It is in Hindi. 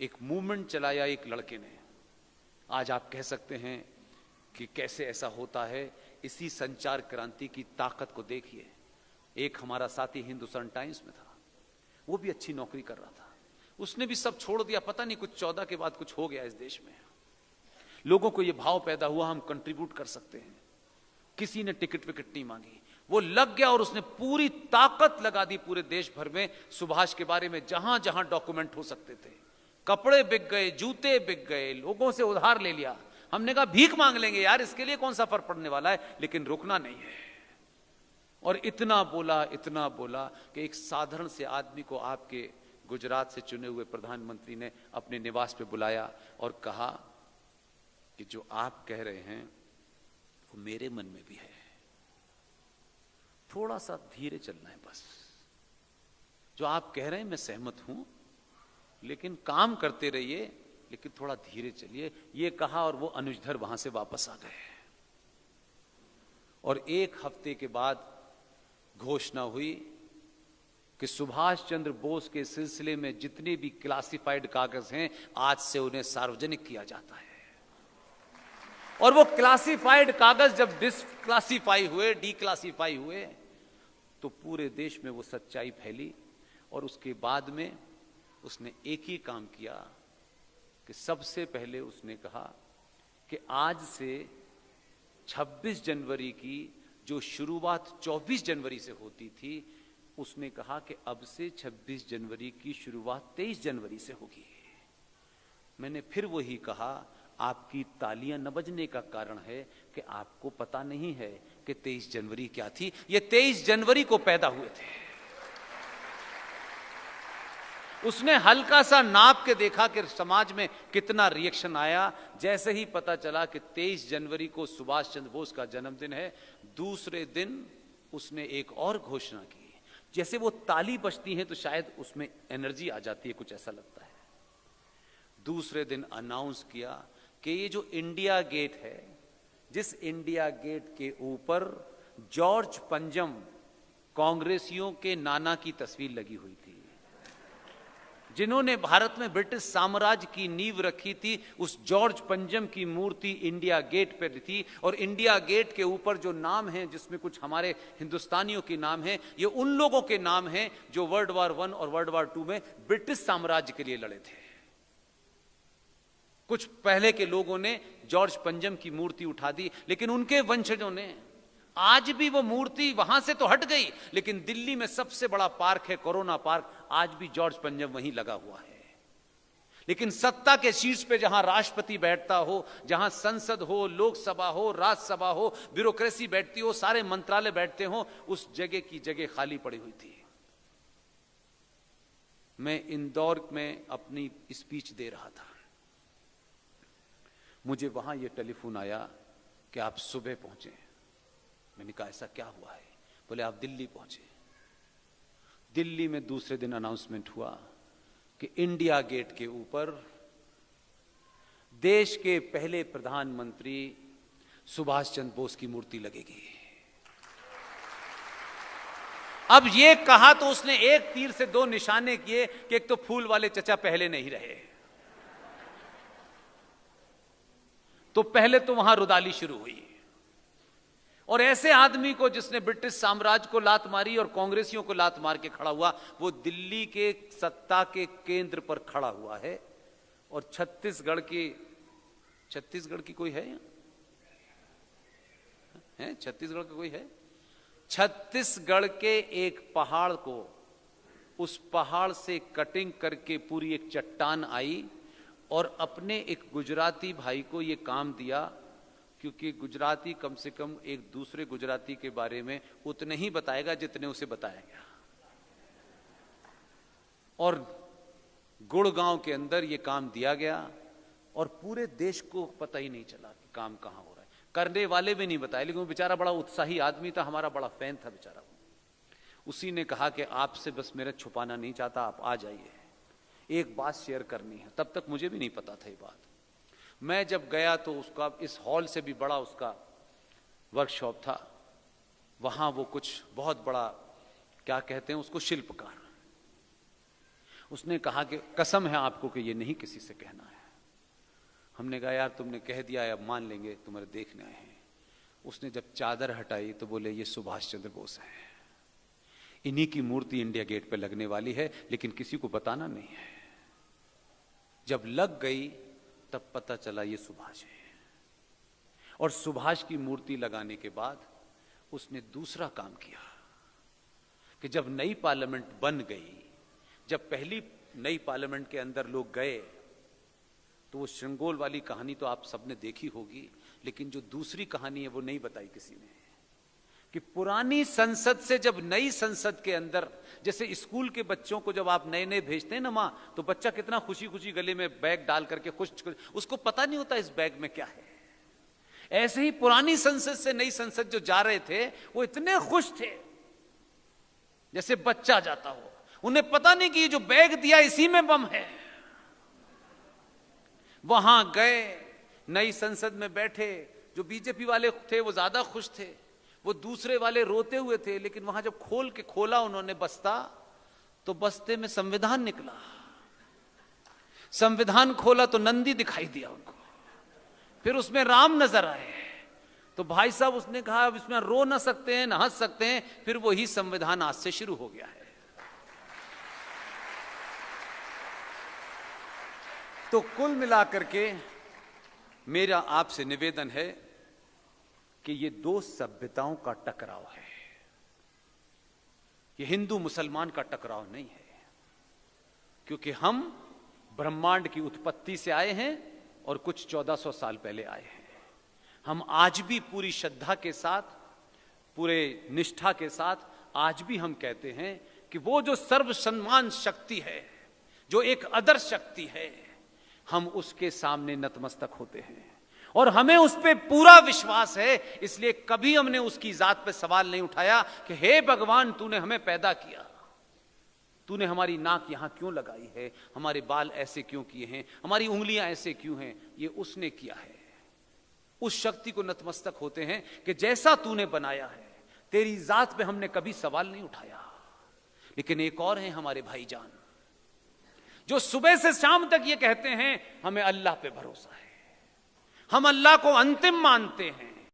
एक मूवमेंट चलाया एक लड़के ने। आज आप कह सकते हैं कि कैसे ऐसा होता है। इसी संचार क्रांति की ताकत को देखिए। एक हमारा साथी हिंदुस्तान टाइम्स में था, वो भी अच्छी नौकरी कर रहा था, उसने भी सब छोड़ दिया। पता नहीं कुछ 14 के बाद कुछ हो गया इस देश में, लोगों को ये भाव पैदा हुआ हम कंट्रीब्यूट कर सकते हैं। किसी ने टिकट विकट नहीं मांगी, वो लग गया और उसने पूरी ताकत लगा दी पूरे देश भर में सुभाष के बारे में। जहां जहां डॉक्यूमेंट हो सकते थे, कपड़े बिक गए, जूते बिक गए, लोगों से उधार ले लिया। हमने कहा भीख मांग लेंगे यार, इसके लिए कौन सा फर्क पड़ने वाला है, लेकिन रुकना नहीं है। और इतना बोला कि एक साधारण से आदमी को आपके गुजरात से चुने हुए प्रधानमंत्री ने अपने निवास पे बुलाया और कहा कि जो आप कह रहे हैं वो मेरे मन में भी है, थोड़ा सा धीरे चलना है बस। जो आप कह रहे हैं मैं सहमत हूं, लेकिन काम करते रहिए, लेकिन थोड़ा धीरे चलिए। ये कहा और वो अनुजधर वहां से वापस आ गए। और एक हफ्ते के बाद घोषणा हुई कि सुभाष चंद्र बोस के सिलसिले में जितने भी क्लासिफाइड कागज हैं आज से उन्हें सार्वजनिक किया जाता है। और वो क्लासिफाइड कागज जब डिसक्लासिफाई हुए, डीक्लासिफाई हुए, तो पूरे देश में वो सच्चाई फैली। और उसके बाद में उसने एक ही काम किया कि सबसे पहले उसने कहा कि आज से 26 जनवरी की जो शुरुआत 24 जनवरी से होती थी, उसने कहा कि अब से 26 जनवरी की शुरुआत 23 जनवरी से होगी। मैंने फिर वही कहा, आपकी तालियां न बजने का कारण है कि आपको पता नहीं है कि 23 जनवरी क्या थी। ये 23 जनवरी को पैदा हुए थे। उसने हल्का सा नाप के देखा कि समाज में कितना रिएक्शन आया। जैसे ही पता चला कि 23 जनवरी को सुभाष चंद्र बोस का जन्मदिन है, दूसरे दिन उसने एक और घोषणा की। जैसे वो ताली बजती है तो शायद उसमें एनर्जी आ जाती है, कुछ ऐसा लगता है। दूसरे दिन अनाउंस किया कि ये जो इंडिया गेट है, जिस इंडिया गेट के ऊपर जॉर्ज पंजम कांग्रेसियों के नाना की तस्वीर लगी हुई थी, जिन्होंने भारत में ब्रिटिश साम्राज्य की नींव रखी थी, उस जॉर्ज पंजम की मूर्ति इंडिया गेट पर थी। और इंडिया गेट के ऊपर जो नाम है, जिसमें कुछ हमारे हिंदुस्तानियों के नाम हैं, ये उन लोगों के नाम हैं जो वर्ल्ड वॉर 1 और वर्ल्ड वॉर 2 में ब्रिटिश साम्राज्य के लिए लड़े थे। कुछ पहले के लोगों ने जॉर्ज पंजम की मूर्ति उठा दी, लेकिन उनके वंशजों ने आज भी वो मूर्ति वहां से तो हट गई, लेकिन दिल्ली में सबसे बड़ा पार्क है कोरोना पार्क, आज भी जॉर्ज पंजम वहीं लगा हुआ है। लेकिन सत्ता के शीर्ष पे जहां राष्ट्रपति बैठता हो, जहां संसद हो, लोकसभा हो, राज्यसभा हो, ब्यूरोक्रेसी बैठती हो, सारे मंत्रालय बैठते हो, उस जगह की जगह खाली पड़ी हुई थी। मैं इंदौर में अपनी स्पीच दे रहा था, मुझे वहां यह टेलीफोन आया कि आप सुबह पहुंचे। मैंने कहा ऐसा क्या हुआ है? बोले आप दिल्ली पहुंचे। दिल्ली में दूसरे दिन अनाउंसमेंट हुआ कि इंडिया गेट के ऊपर देश के पहले प्रधानमंत्री सुभाष चंद्र बोस की मूर्ति लगेगी। अब ये कहा तो उसने एक तीर से दो निशाने किए कि एक तो फूल वाले चचा पहले नहीं रहे, तो पहले तो वहां रुदाली शुरू हुई। और ऐसे आदमी को जिसने ब्रिटिश साम्राज्य को लात मारी और कांग्रेसियों को लात मार के खड़ा हुआ, वो दिल्ली के सत्ता के केंद्र पर खड़ा हुआ है। और छत्तीसगढ़ की कोई है छत्तीसगढ़ का कोई है? छत्तीसगढ़ के एक पहाड़ को, उस पहाड़ से कटिंग करके पूरी एक चट्टान आई और अपने एक गुजराती भाई को यह काम दिया, क्योंकि गुजराती कम से कम एक दूसरे गुजराती के बारे में उतने ही बताएगा जितने उसे बताया गया। और गुड़गांव के अंदर यह काम दिया गया और पूरे देश को पता ही नहीं चला कि काम कहां हो रहा है। करने वाले भी नहीं बताए, लेकिन वो बेचारा बड़ा उत्साही आदमी था, हमारा बड़ा फैन था बेचारा। उसी ने कहा कि आपसे बस मेरा छुपाना नहीं चाहता, आप आ जाइए, एक बात शेयर करनी है। तब तक मुझे भी नहीं पता था ये बात। मैं जब गया तो उसका इस हॉल से भी बड़ा उसका वर्कशॉप था। वहां वो कुछ बहुत बड़ा, क्या कहते हैं उसको, शिल्पकार। उसने कहा कि कसम है आपको कि ये नहीं किसी से कहना है। हमने कहा यार तुमने कह दिया है, अब मान लेंगे, तुम्हारे देखने आए हैं। उसने जब चादर हटाई तो बोले ये सुभाष चंद्र बोस है, इन्हीं की मूर्ति इंडिया गेट पे लगने वाली है, लेकिन किसी को बताना नहीं है। जब लग गई तब पता चला ये सुभाष है। और सुभाष की मूर्ति लगाने के बाद उसने दूसरा काम किया कि जब नई पार्लियामेंट बन गई, जब पहली नई पार्लियामेंट के अंदर लोग गए, तो वो श्रृंगोल वाली कहानी तो आप सबने देखी होगी, लेकिन जो दूसरी कहानी है वो नहीं बताई किसी ने, कि पुरानी संसद से जब नई संसद के अंदर, जैसे स्कूल के बच्चों को जब आप नए नए भेजते हैं ना माँ, तो बच्चा कितना खुशी खुशी गले में बैग डाल करके खुश, उसको पता नहीं होता इस बैग में क्या है। ऐसे ही पुरानी संसद से नई संसद जो जा रहे थे वो इतने खुश थे जैसे बच्चा जाता हो, उन्हें पता नहीं कि ये जो बैग दिया इसी में बम है। वहां गए, नई संसद में बैठे, जो बीजेपी वाले थे वो ज्यादा खुश थे, वो दूसरे वाले रोते हुए थे। लेकिन वहां जब खोला उन्होंने बस्ता, तो बस्ते में संविधान निकला। संविधान खोला तो नंदी दिखाई दिया उनको, फिर उसमें राम नजर आए। तो भाई साहब उसने कहा अब इसमें रो ना सकते हैं, ना हंस सकते हैं। फिर वही संविधान आज से शुरू हो गया है। तो कुल मिलाकर के मेरा आपसे निवेदन है कि ये दो सभ्यताओं का टकराव है, ये हिंदू मुसलमान का टकराव नहीं है, क्योंकि हम ब्रह्मांड की उत्पत्ति से आए हैं और कुछ 1400 साल पहले आए हैं। हम आज भी पूरी श्रद्धा के साथ, पूरे निष्ठा के साथ आज भी हम कहते हैं कि वो जो सर्वसम्मान शक्ति है, जो एक आदर्श शक्ति है, हम उसके सामने नतमस्तक होते हैं और हमें उस पे पूरा विश्वास है। इसलिए कभी हमने उसकी जात पे सवाल नहीं उठाया कि हे भगवान तूने हमें पैदा किया, तूने हमारी नाक यहां क्यों लगाई है, हमारे बाल ऐसे क्यों किए हैं, हमारी उंगलियां ऐसे क्यों हैं, ये उसने किया है। उस शक्ति को नतमस्तक होते हैं कि जैसा तूने बनाया है, तेरी जात पे हमने कभी सवाल नहीं उठाया। लेकिन एक और है हमारे भाईजान, जो सुबह से शाम तक ये कहते हैं हमें अल्लाह पे भरोसा है, हम अल्लाह को अंतिम मानते हैं,